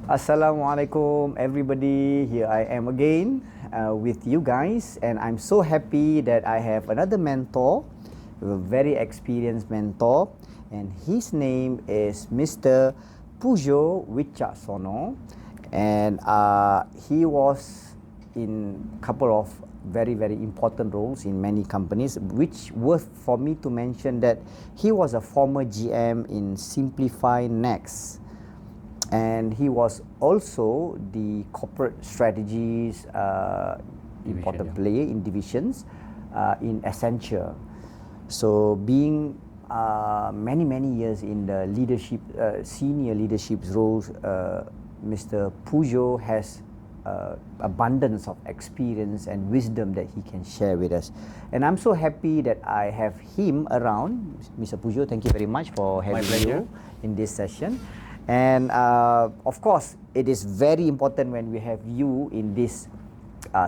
Assalamualaikum everybody, here I am again with you guys, and I'm so happy that I have another mentor, a very experienced mentor, and his name is Mr. Poedjo Witjaksono, and he was in a couple of very important roles in many companies, which worth for me to mention that he was a former GM in SimplifyNext. And he was also the corporate strategies important player in divisions in Accenture. So being many years in the leadership, senior leadership roles, Mr. Poedjo has abundance of experience and wisdom that he can share with us. And I'm so happy that I have him around. Mr. Poedjo, thank you very much for having you in this session. And of course, it is very important when we have you in this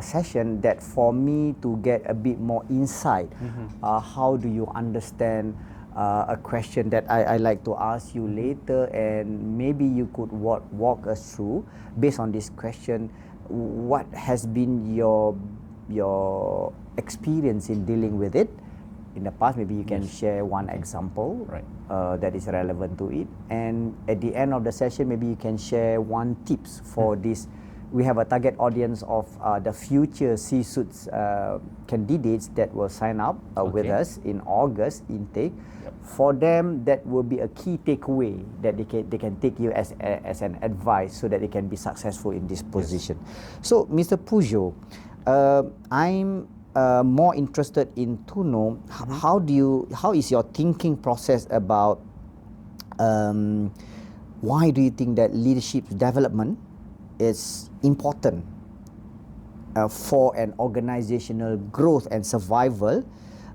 session that for me to get a bit more insight. How do you understand a question that I like to ask you later, and maybe you could walk us through, based on this question, what has been your experience in dealing with it in the past. Maybe you can share one example that is relevant to it, and at the end of the session maybe you can share one tips for this. We have a target audience of the future C-Suites candidates that will sign up with us in August intake. For them, that will be a key takeaway that they can take you as an advice so that they can be successful in this position. So Mr. Poedjo, I'm more interested in to know how is your thinking process about why do you think that leadership development is important for an organizational growth and survival,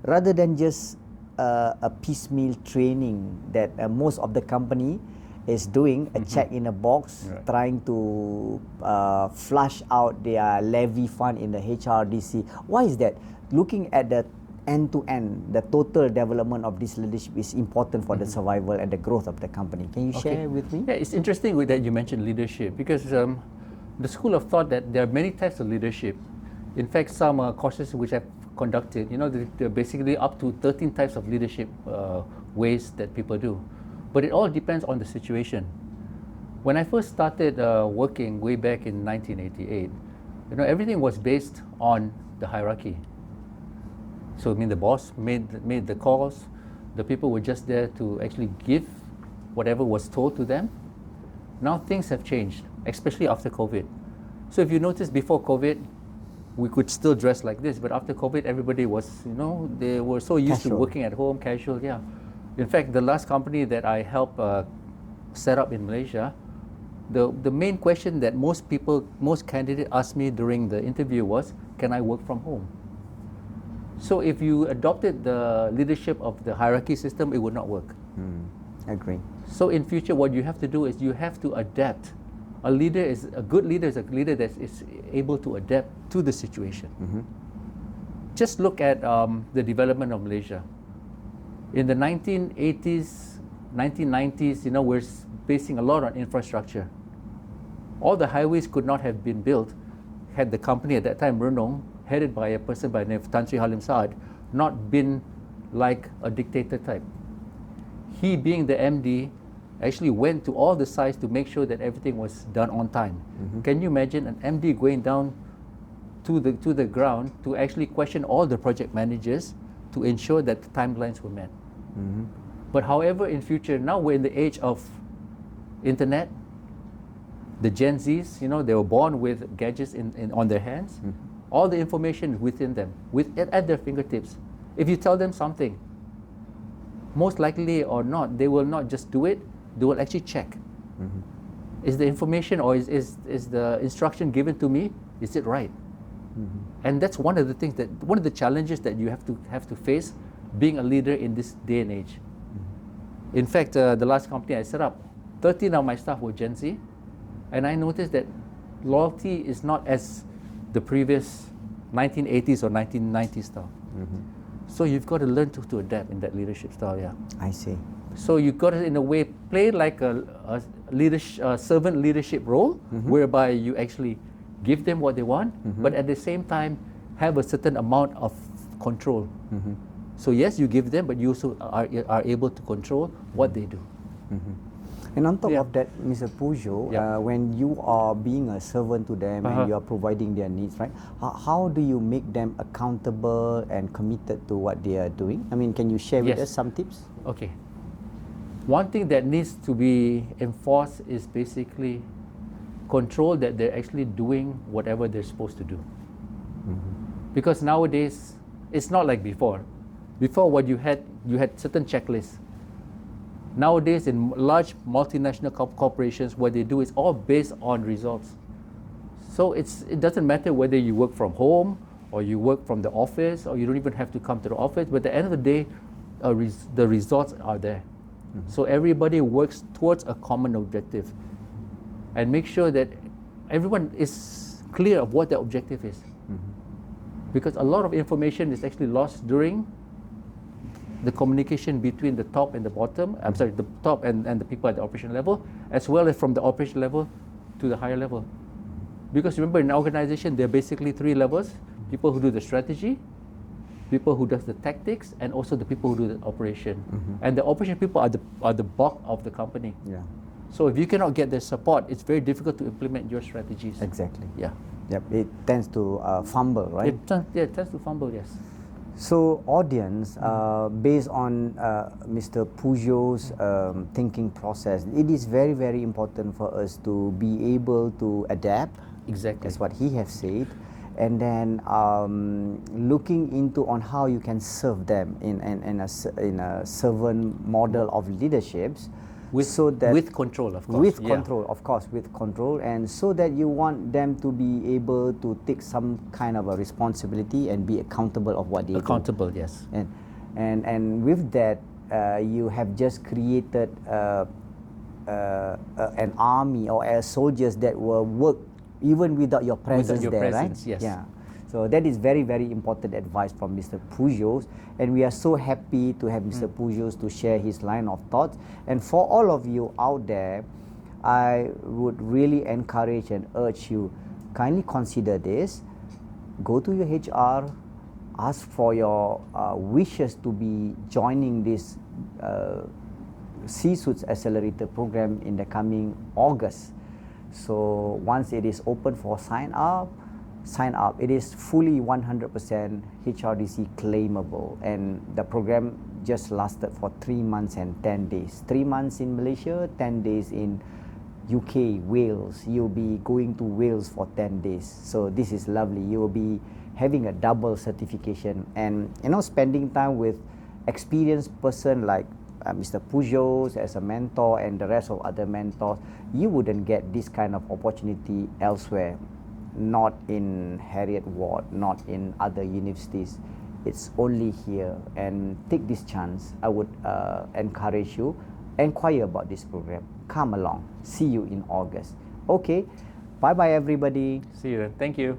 rather than just a piecemeal training that most of the company is doing, a check in a box, trying to flush out their levy fund in the HRDC. Why is that? Looking at the end-to-end, the total development of this leadership is important for the survival and the growth of the company. Can you share with me? Yeah, it's interesting that you mentioned leadership, because the school of thought that there are many types of leadership. In fact, some courses which I've conducted, there are basically up to 13 types of leadership ways that people do. But it all depends on the situation. When I first started working way back in 1988, everything was based on the hierarchy. So the boss made the calls, the people were just there to actually give whatever was told to them. Now things have changed, especially after COVID. So if you notice, before COVID, we could still dress like this, but after COVID, everybody was, they were so used to working at home, casual, In fact, the last company that I helped set up in Malaysia, the main question that most candidates asked me during the interview was, can I work from home? So if you adopted the leadership of the hierarchy system, it would not work. Agree. So in future, what you have to do is you have to adapt. A good leader is a leader that is able to adapt to the situation. Just look at the development of Malaysia. In the 1980s, 1990s, we're basing a lot on infrastructure. All the highways could not have been built had the company at that time, Renong, headed by a person by the name of Tan Sri Halim Saad, not been like a dictator type. He, being the MD, actually went to all the sites to make sure that everything was done on time. Can you imagine an MD going down to the ground to actually question all the project managers to ensure that the timelines were met? But however, in future, now we're in the age of internet. The Gen Zs, they were born with gadgets on their hands. All the information within them, at their fingertips. If you tell them something, most likely or not, they will not just do it, they will actually check. Is the information or is the instruction given to me, is it right? And that's one of the things one of the challenges that you have to face being a leader in this day and age. In fact, the last company I set up, 13 of my staff were Gen Z, and I noticed that loyalty is not as the previous 1980s or 1990s style. So you've got to learn to adapt in that leadership style, yeah. I see. So you got to, in a way, play like a servant leadership role, whereby you actually give them what they want, but at the same time have a certain amount of control. So yes, you give them, but you also are able to control what they do. And on top Yeah. of that, Mr. Poedjo, Yeah. when you are being a servant to them and you are providing their needs, right? How do you make them accountable and committed to what they are doing? I mean, can you share with Yes. us some tips? Okay. One thing that needs to be enforced is basically control that they're actually doing whatever they're supposed to do. Because nowadays, it's not like before. Before, what you had certain checklists. Nowadays, in large multinational corporations, what they do is all based on results. So it doesn't matter whether you work from home or you work from the office, or you don't even have to come to the office, but at the end of the day, the results are there. So everybody works towards a common objective, and make sure that everyone is clear of what the objective is. Because a lot of information is actually lost during the communication between the top and the bottom, the top and the people at the operation level, as well as from the operation level to the higher level. Because remember, in an organization, there are basically three levels: people who do the strategy, people who does the tactics, and also the people who do the operation. And the operation people are the bulk of the company. Yeah. So if you cannot get their support, it's very difficult to implement your strategies. Exactly. Yeah. Yep. It tends to fumble, right? It tends to fumble, yes. So, audience, based on Mr. Poedjo's thinking process, it is very, very important for us to be able to adapt. Exactly. That's what he has said. And then looking into on how you can serve them in a servant model of leaderships. With control, of course. With control, of course, with control, and so that you want them to be able to take some kind of a responsibility and be accountable of what they do. Accountable, yes. And with that, you have just created an army or soldiers that will work even without your presence your there, presence, right? yes. Yeah. So that is very, very important advice from Mr. Poedjo, and we are so happy to have Mr. Poedjo to share his line of thoughts. And for all of you out there, I would really encourage and urge you, kindly consider this. Go to your HR, ask for your wishes to be joining this C-Suites Accelerator Program in the coming August. So once it is open for sign up. It is fully 100% HRDC claimable, and the program just lasted for 3 months and 10 days. 3 months in Malaysia, 10 days in UK, Wales. You'll be going to Wales for 10 days. So this is lovely. You will be having a double certification, and spending time with experienced person like Mr. Poedjo as a mentor and the rest of other mentors. You wouldn't get this kind of opportunity elsewhere. Not in Harriet Ward, not in other universities. It's only here, and take this chance. I would encourage you, inquire about this program. Come along. See you in August. Okay, bye bye everybody. See you then. Thank you.